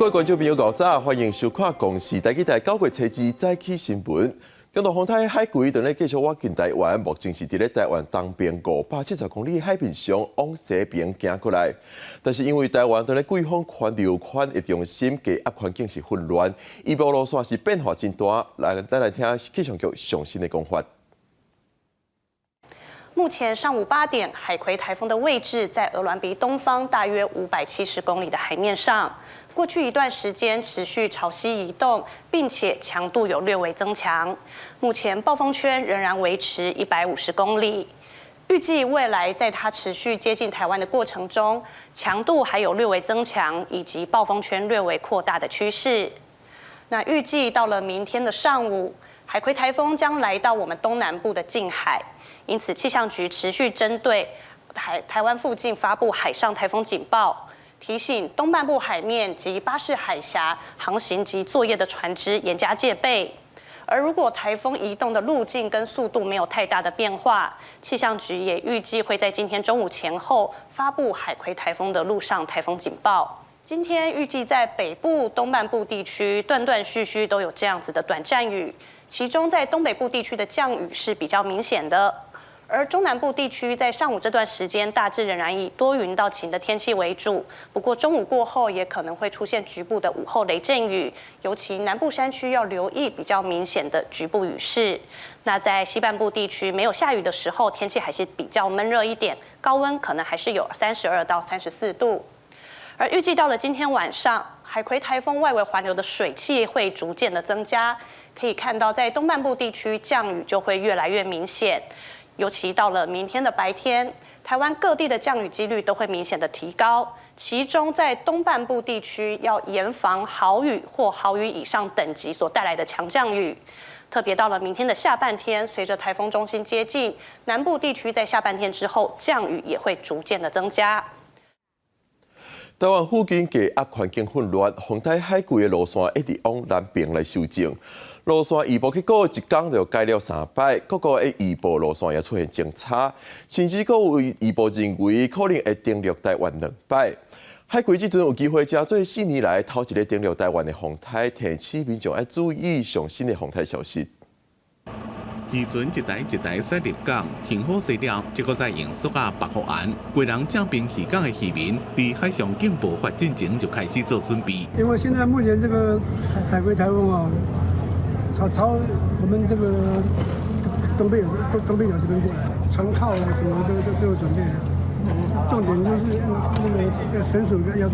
各位观众朋友，早，欢迎收看《公视台记台9月7日早起新闻》。强度风台海葵正咧继续挖进台湾，目前是伫咧台湾东边570公里海面上往西边行过来。但是因为台湾正咧季风环流圈的中心低压环境是混乱，预报路线是变化真大。咱来听气象局上新的讲法。目前上午8点，海葵台风的位置在鹅銮鼻东方大约570公里的海面上。过去一段时间持续朝西移动，并且强度有略微增强。目前暴风圈仍然维持150公里。预计未来在它持续接近台湾的过程中，强度还有略微增强，以及暴风圈略微扩大的趋势。那预计到了明天的上午，海葵台风将来到我们东南部的近海。因此，气象局持续针对台湾附近发布海上台风警报，提醒东半部海面及巴士海峡航行及作业的船只严加戒备。而如果台风移动的路径跟速度没有太大的变化，气象局也预计会在今天中午前后发布海葵台风的陆上台风警报。今天预计在北部、东半部地区断断续续都有这样子的短暂雨，其中在东北部地区的降雨是比较明显的。而中南部地区在上午这段时间大致仍然以多云到晴的天气为主，不过中午过后也可能会出现局部的午后雷阵雨，尤其南部山区要留意比较明显的局部雨势。那在西半部地区没有下雨的时候，天气还是比较闷热一点，高温可能还是有32到34度。而预计到了今天晚上，海葵台风外围环流的水汽会逐渐的增加，可以看到在东半部地区降雨就会越来越明显。尤其到了明天的白天，台湾各地的降雨几率都会明显的提高，其中在东半部地区要严防豪雨或豪雨以上等级所带来的强降雨。特别到了明天的下半天，随着台风中心接近，南部地区在下半天之后降雨也会逐渐的增加。台湾附近低压环境混乱，风台海葵的路线一直往南边来修正。路线预报结果一天就改了3摆，各个的预报路线也出现争差，甚至各有预报认为可能会登陆台湾2摆。海葵即阵有机会加做4年来头一个登陆台湾的风台，提醒民众要注意上新的风台消息。渔船一台一台驶入港，停好势了，结果在用塑胶绑好岸。贵人正滨渔港的渔民，伫海上进步发展前就开始做准备。因为现在目前这个海葵台风啊，朝我们这个东北角这边过来，船靠啊什么都有准备了。重点就是那个神手要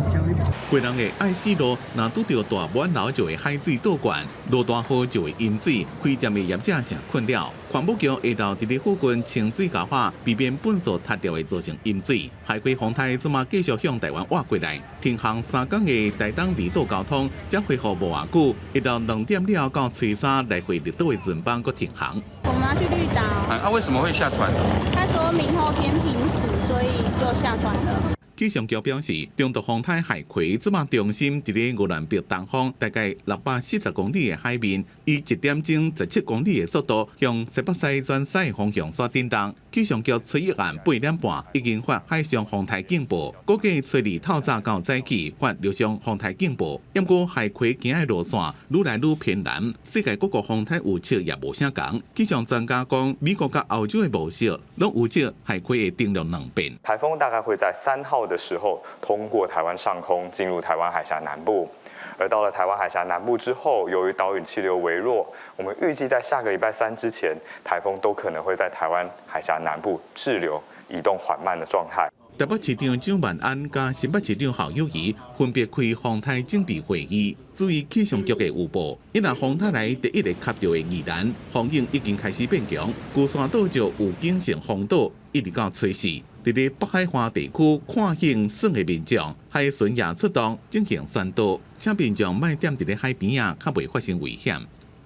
强一点。贵人的爱死路，若拄到大满楼就会海水倒灌，路大好就会淹水，开店的业者真困扰。环保局下昼伫咧附近清水沟化，避免粪扫塌掉会造成淹水。海葵风台即马继续向台湾挖过来，停航3天的台东离岛交通将恢复无偌久，一到2点了到翠沙来回离岛的船班搁停航。我们要去绿岛。为什么会下船？他说明后天停驶，所以就下船了。气象局表示，中度风台海葵即马中心伫咧鹅銮鼻东方大概640公里的海面，以1点钟17公里的速度向西北西转西方向所震动。气象局初一暗8点半已经发海上风台警报，估计初二透早到早起发陆上风台警报。不过海葵行的路线愈来愈偏南，世界各国风台预测也无啥同。气象专家讲，美国甲欧洲的模式拢预测海葵会登陆2遍。台风大概会在3号的时候通过台湾上空，进入台湾海峡南部。而到了台湾海峡南部之后，由于岛屿气流微弱，我们预计在下个礼拜3之前，台风都可能会在台湾海峡南部滞留、移动缓慢的状态。台北市长蒋万安加新北市长侯友宜分别开风台政治会议，注意气象局的预报。一若风台来第一个卡到的宜兰，风影已经开始变强，龟山岛就有警示风岛，一直到吹势。伫咧北海岸地区看景耍的民众，海巡也出动进行宣导，请民众莫踮伫咧海边啊，较袂发生危险。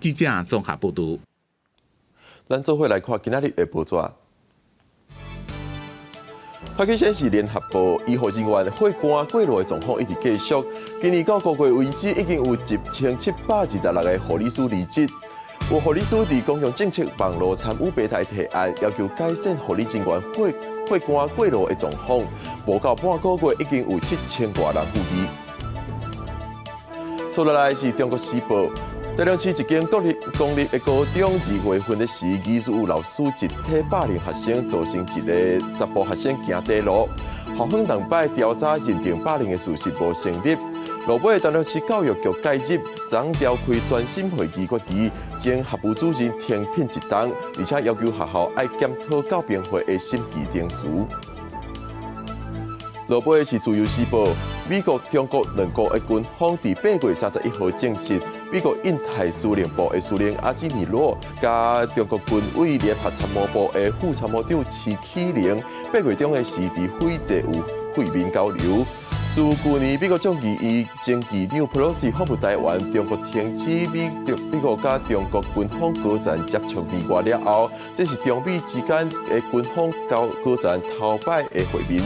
记者综合报道。咱做伙来看今仔日的报纸。台北县市联合报医护人员血汗过劳的状况一直继续。今年到5月为止，已经有1726个护理师离职。有护理师伫公共政策网络参与平台提案，要求改善护理人员血汗过劳的状况。无到半个月，已经有7000多人赴议。接落来是中国时报。台中市一间公立的高中2月份的时，艺术有老师集体霸凌学生，造成一个查甫学生行地路。校方两摆调查认定霸凌的事实无成立。落尾台中市教育局介入，昨召开专审会议决议，将学务主任停聘一档，而且要求学校要检讨教评会的审计定数。落尾是自由时报。美国、中国两国的军方伫8月31号证实，美国印太司令部的司令阿基米诺，加中国军委联合参谋部的副参谋长齐启凌，8月中的时伫斐济有会面交流。自去年美国众议院前议长佩洛西访问台湾，中国停止美国甲中国军方高层接触2月了后，这是中美之间的军方高层头摆的会面。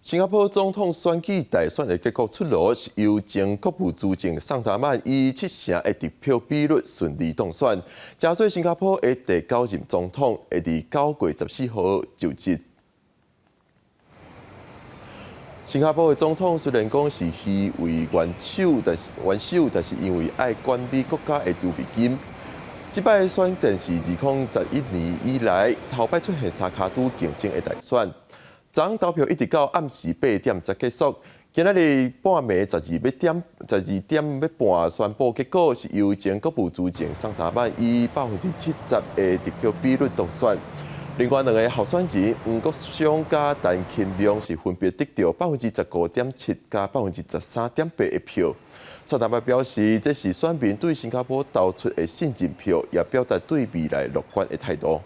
新加坡总统选举大选的结果出炉，是由前国务资政桑达曼以7成的得票比率顺利当选，加做新加坡的第9任总统，会伫9月14号就职。新加坡的总统虽然讲是虚为元首，但是因为爱管理国家的储备金，这摆选战是2011年以来头摆出现3卡都竞争的大选。昨投票一直到暗时8点才结束。今仔日半暝12点半宣布结果，是由前国务资政桑达曼以70%的得票比率当选。另外2个候选人黄国昌加陈庆亮是分别得到15.7%加13.8%的票。桑达曼表示，这是选民对新加坡投出的信任票，也表达对未来乐观的态度。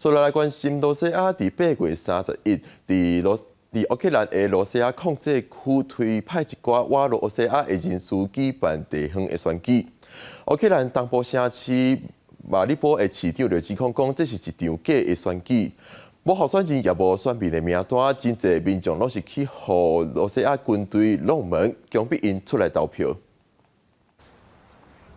所来关心罗西亚伫8月31日伫乌克兰的罗西亚控制区推派一寡瓦罗西亚的人士举办地方的选举。乌克兰东部城市马里波的市长就指控讲，这是一场假的选举，无候选人也无选民的名单，真侪民众拢是去互罗西亚军队弄门，强迫因出来投票。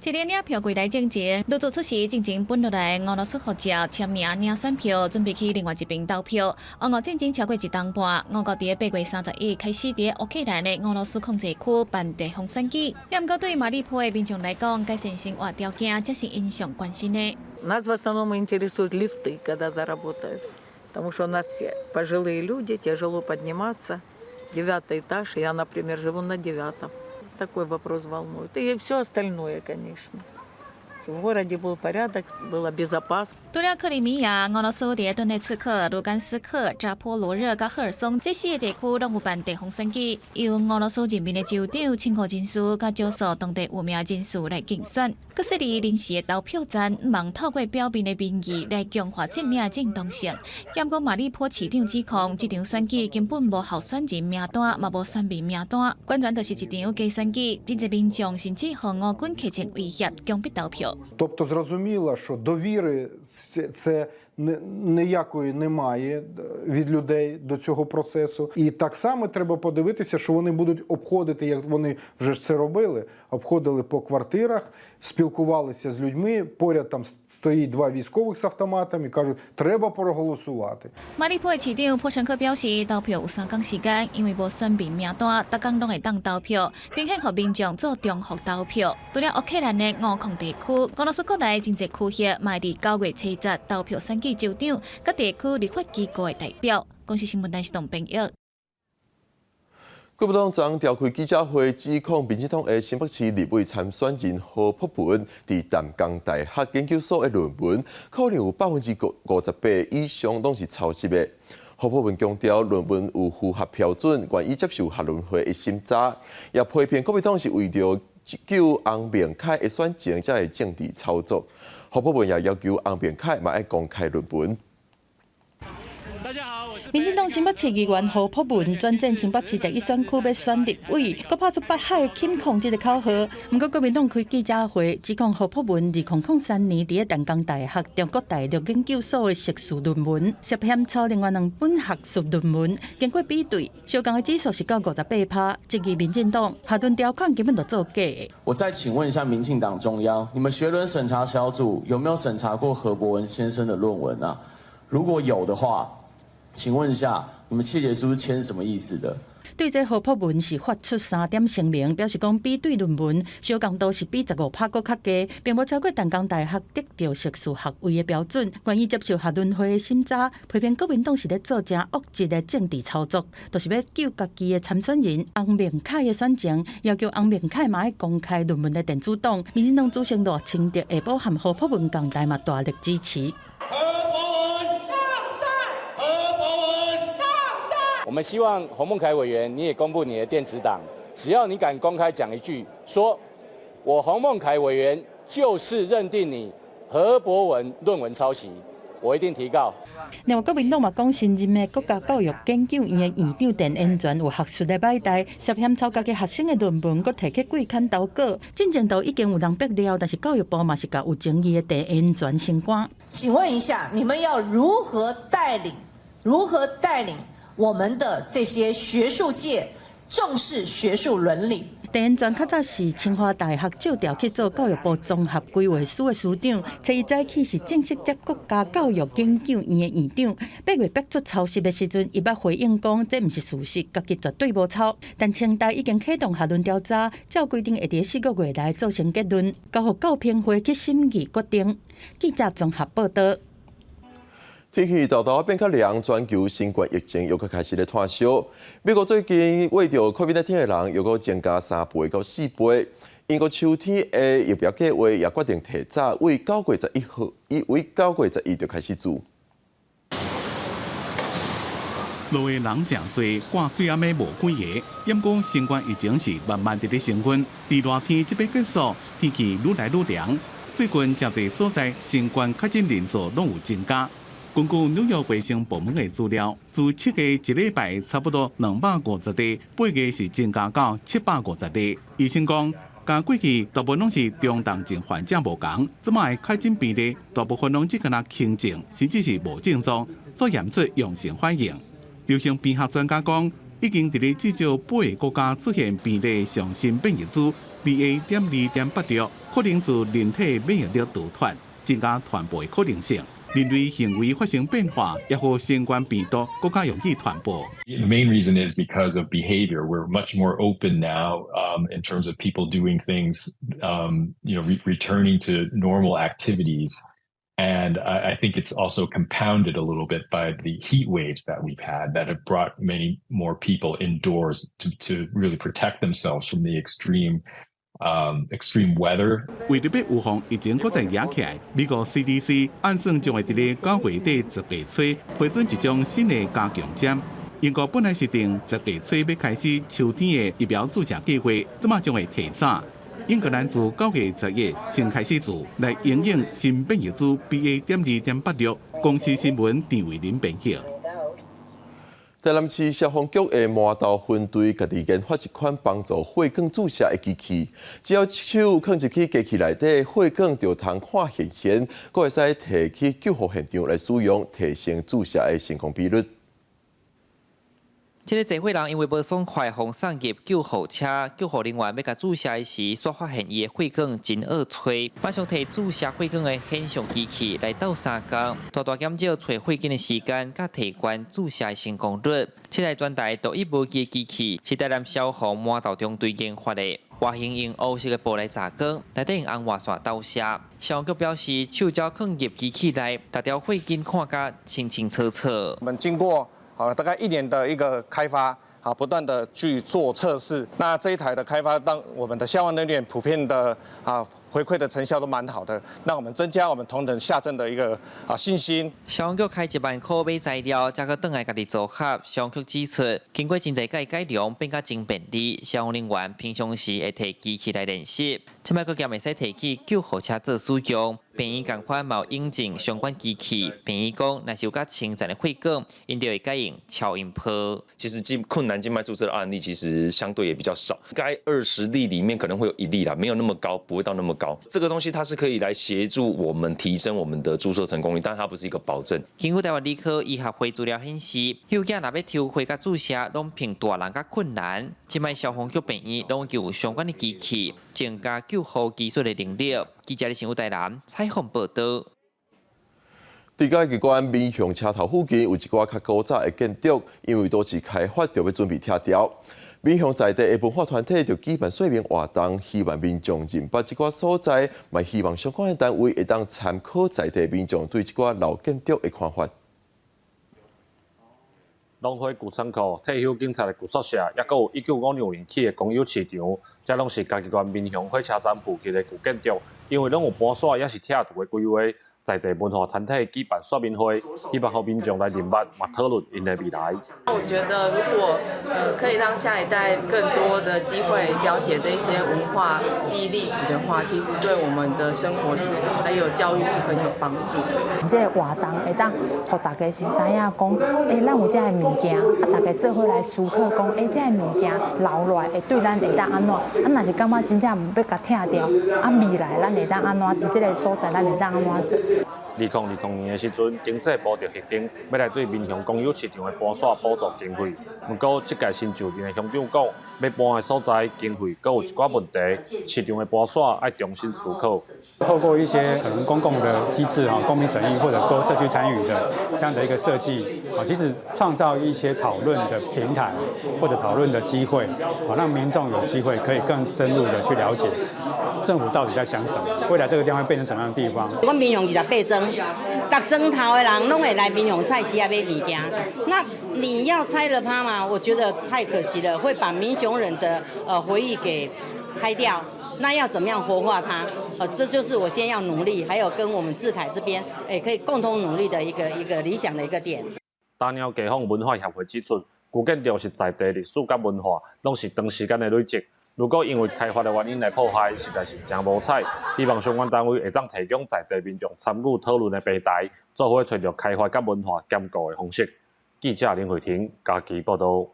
一日领票柜台进前，陆续出示进前本落来俄罗斯护照、签名、领选票，准备去另外一边投票。俄战争超过1冬半，俄国伫8月31日开始伫乌克兰的俄罗斯控制区办地方选举。不过对马里坡的民众来讲，改善生活条件才是因上关心的。Нас в основном интересуют лифты, когда заработают, потому что у нас все пожилые люди, тяжело подниматься. 9-й этаж, я, например, живу на 9-м. Такой вопрос волнует. И все остальное, конечно. В городе был порядок, было безопасно. 除了克里米亚、俄罗斯伫顿内茨克、卢甘斯克、扎波罗热、甲赫尔松这4个地区拢有办地方选举，由俄罗斯人民的州长、请护人士甲少数当地有名人士来竞选。佮设立临时的投票站，毋望透过表面的民意来强化占领正当性。不过马里坡市长指控，这场选举根本无候选人名单，嘛无选民名单，完全就是一场假选举。真侪民众甚至向俄军提前威胁，强迫投票。Тобто зрозуміло, що довіри це ніякої немає від людей до цього процесу. І так само треба подивитися, що вони будуть обходити, як вони вже ж це робили, обходили по квартирах, спілкувалися з людьми, поряд там стоїть 2 військових з автоматами і кажуть, треба проголосувати. 马里坡的市长普申克表示，投票有3天时间，因为无选民名单，逐天拢会当投票，并且予民众做中伏投票。除了乌克兰的俄控地区，俄罗斯国内真侪区域嘛会伫9月7日投票选举州长、甲地区立法机构的代表。公司新闻台是董平玉。国民党昨召开记者会，指控民进党的新北市立委参选人何柏文伫淡江大学研究所的论文，可能有58%以上拢是抄袭的。何柏文强调，论文有符合标准，愿意接受学伦会的审查，也批评国民党是为着救洪明凯的选情才会政治操作。何柏文也要求洪明凯嘛要公开论文。民进党新北市议员何柏文转战新北市第1选区要选立委，佮拍出北海金控这个口号。不过国民党开记者会，指控何柏文2003年伫淡江大学中国大陆研究所的硕士论文涉嫌抄另外2本学术论文，经过比对，相共的指数是到58%，质疑民进党下论条款根本就做假的。我再请问一下民进党中央，你们学伦审查小组有没有审查过何柏文先生的论文啊？如果有的话，请问一下，你们切结书签什么意思的？对这何普文是发出3点声明，表示讲比对论文小强度是比15%搁较低，并无超过淡江大学得到硕士学位的标准。关于接受学伦会的审查，批评国民党是咧做正恶质的政治操作，就是要救家己的参选人洪明凯的选情，要求洪明凯嘛要公开论文的电子档。民进党主席赖清德下晡和何普文共台嘛大力支持。我们希望洪孟凯委员你也公布你的电子档，只要你敢公开讲一句，说我洪孟凯委员就是认定你何博文论文抄袭，我一定提告。另外，国民党嘛讲，新任的国家教育研究院的院长陈延全有学术的歹代，涉嫌抄家己学生的论文，佮摕去贵刊投稿，进程都已经有人逼了，但是教育部嘛是甲有争议的陈延全升官。请问一下，你们要如何带领我们的这些学术界重视学术伦理？陈延全较早是清华大学借调去做教育部综合规划司的司长，初一早起是正式接国家教育研究院的院长。8月逼出抄袭的时阵，伊捌回应讲，这毋是事实，家己绝对无抄。但清大已经启动学伦调查，照规定会伫4个月内做成结论，交予教评会去审议决定。记者综合报道。天气豆豆变较凉，全球新冠疫情又开始咧退烧。美国最近为着 COVID-19 的人又搁增加3倍到4倍。英国秋天的疫苗计划也决定提早为9月11号，为9月11就开始做。路的人真多，挂水也没无几个。因讲新冠疫情是慢慢伫咧升温，伫热天即要结束，天气愈来愈凉。最近真侪所在新冠确诊人数拢有增加。根据纽约卫生部门的资料，自7月一礼拜差不多250例，8月是增加到750例。医生讲，甲过去大部分拢是中重症患者无同，即卖确诊病例大部分拢只敢若轻症，甚至是无症状，所验出阳性反应。流行病学专家讲，已经伫咧至少8个国家出现病例上新变异株 BA.2.86，可能自人体免疫力逃脱，增加传播的可能性。人类行为发生变化，也和新冠病毒更加容易传播。The main reason is because of behavior. We're much more open now in terms of people doing things, returning to normal activities. And I think it's also compounded a little bit by the heat waves that we've had that have brought many more people indoors to really protect themselves from the extreme weather. 为了要预防疫情搁再压起来，美国 CDC 按算将会伫咧9月底10月初批准一种新的加强针。英国本来是定10月初要开始秋天的疫苗注射计划，即马将会提早。英格兰自9月10日先开始做，来应应新变异株 BA.2.86。公司新闻郑伟林编辑。台南市消防局的麻豆分队，家己研发一款帮助血管注射的机器，只要手放入去机器内底，血管就通看现现，佫会使提起救护现场来使用，提升注射的成功比率。这个济伙人因为无爽快，互送入救护车，救护人员要甲注射时，却发现伊的血管真恶吹，马上摕注射血管的显像机器来斗3工，大大减少找血管的时间，甲提高注射的成功率。这台专台独一无二的机器是台南消防麻豆中队研发的，外形用黑色的玻璃栅光，内底用红外线投射。消防局表示，手脚放入机器内，逐条血管看甲清清楚楚。我们经过大概1年的一个开发，不断的去做测试。那这一台的开发，让我们的消防人员普遍的回馈的成效都蛮好的，让我们增加我们同等下阵的一个信心。消防局开1万块买材料，再去转来家己组合。消防局指出，经过真侪改良，变甲真便利。消防人员平常时会摕机器来练习，即摆佫兼会使摕起救护车做使用。病医共款嘛有引进相关机器，病医讲，若是有较清残的血管，因就会改用超音波。其实困难静脉注射的案例其实相对也比较少，该20例里面可能会有1例啦，没有那么高，不会到那么高。这个东西它是可以来协助我们提升我们的注射成功率，但它不是一个保证。根据台湾理科医学会资料显示，幼囝若要抽血甲注射，拢凭大人甲困难。即摆消防局病院拢有相关的机器，增加救护技术的能力。记者李新武台南采访报道。伫嘉义县民雄车头附近有一寡较古早的建筑，因为都市开发，就要准备拆掉。民雄在地的文化团体就举办说明活动，希望民众认捌这寡所在，嘛希望相关的单位会当参考在地民众对这寡老建筑的看法。龙辉旧仓库、退休警察的旧宿舍，也有1956年起的公有市场，这拢是嘉义县民雄火车站附近的旧建筑，因为拢有搬徙也是拆除的规划。在地文化团体举办说明会，希望让民众来认捌，嘛讨论因的未来。我觉得如果可以让下一代更多的机会了解这些文化、记忆、历史的话，其实对我们的生活还有教育是很有帮助的。这活动会当让大家先知影讲，咱有这个物件，大家做伙来思考讲，这个物件留落来会对咱会当安怎？若是感觉真正唔要甲拆掉，未来咱会当安怎？伫这个所在咱会当安怎做？2020年的时阵，经济部就核定要来对民雄公有市场的搬徙补助经费。不过，这届新就任的乡长讲，要搬的所在经费阁有一寡问题，市场的搬徙要重新思考。透过一些可能公共的机制公民审议或者说社区参与的这样的一个设计其实创造一些讨论的平台或者讨论的机会让民众有机会可以更深入的去了解政府到底在想什么，未来这个地方会变成什么样的地方。我民雄28庄，各庄头的人拢会来民雄菜市啊买物件。那你要拆了它嘛？我觉得太可惜了，会把民雄人的回忆给拆掉。那要怎么样活化它？这就是我先要努力，还有跟我们志凯这边可以共同努力的一个理想的一个点。大鸟街坊文化协会指出，古建筑是在地历史甲文化，拢是长时间的累积。如果因为开发的原因来破坏，实在是真无彩。希望相关单位会当提供在地民众参与讨论的平台，做伙找到开发甲文化兼顾的方式。记者林慧婷嘉义报道。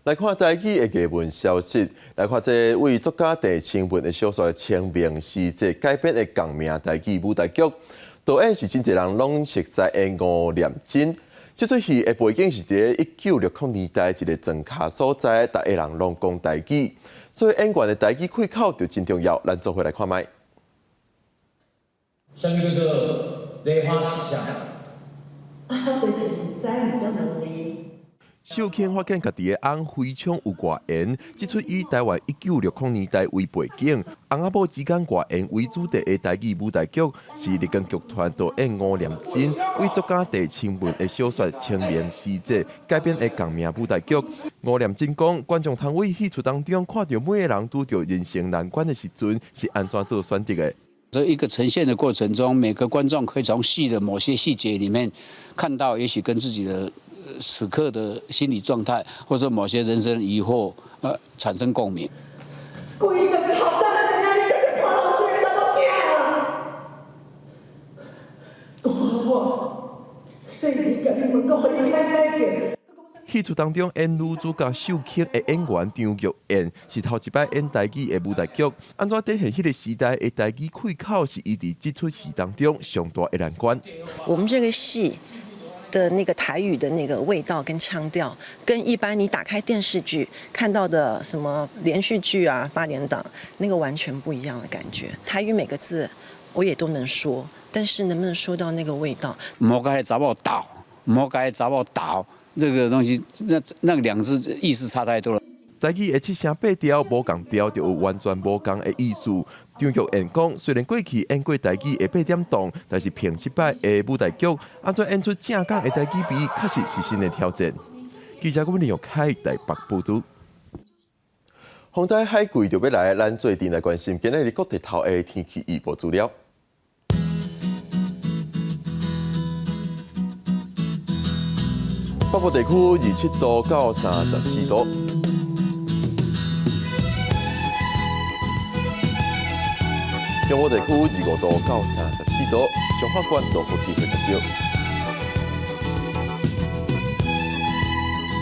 来看台语的艺文消息，来看这位作家陈清文的小说《清明时节》改编的同名台语舞台剧，导演是真侪人拢熟悉的吴念真。这出戏的背景是伫1960年代一个庄卡所在，大家人拢讲台语，所以演员的台语开口就真重要。咱做伙来看卖。什么叫做梨花时相？就是在你讲能力。秀卿发现家己的翁非常有外缘，这出以台湾1960年代为背景，翁仔某之间外缘为主题的台语舞台剧，是日根剧团导演吴念真为作家陈清文的小说《清明时节》改编的同名舞台剧。吴念真讲，观众通为戏出当中看到每个人拄到人生难关的时阵，是安怎做选择的。这一个呈现的过程中，每个观众可以从戏的某些细节里面看到，也许跟自己的此刻的心理状态，或者某些人生疑惑，产生共鸣。故意整个好大的压力，跟着黄老师那么讲，我谁跟你们讲你开点？戏出当中演女主角秀卿的演员张玉燕是头一摆演台语的舞台剧，安怎展现迄个时代的台语开口，是伊伫这出戏当中上大的难关。我们这个戏的那个台语的那个味道跟腔调，跟一般你打开电视剧看到的什么连续剧啊、8点档那个完全不一样的感觉。台语每个字我也都能说，但是能不能说到那个味道？莫该查某倒，莫该查某倒。这个东西，那两字意思差太多了。台语的7声8调，无共调就有完全无共的意思。张玉燕讲，虽然过去演过台语的8点档，但是凭这摆的舞台剧，安怎演出正港的台语比，确实是新的挑战。记者郭文利用开台北报道。风台海贵就要来，咱最近来关心今日各地头的天气预报资料。北部地区27度到34度，中部地区25度到34度，彰化县落雨机会较少。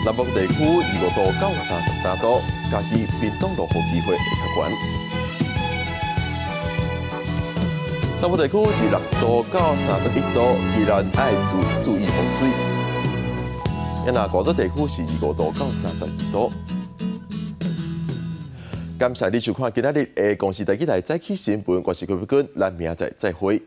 南部地区25度到33度，嘉义、屏东落雨机会会较悬。南部地区26度到31度，依然爱注意防水。因那高州地区是25度到32度。感谢你收看今日的《公视台记台早起新闻》，我是郭伟军，咱明仔载再会。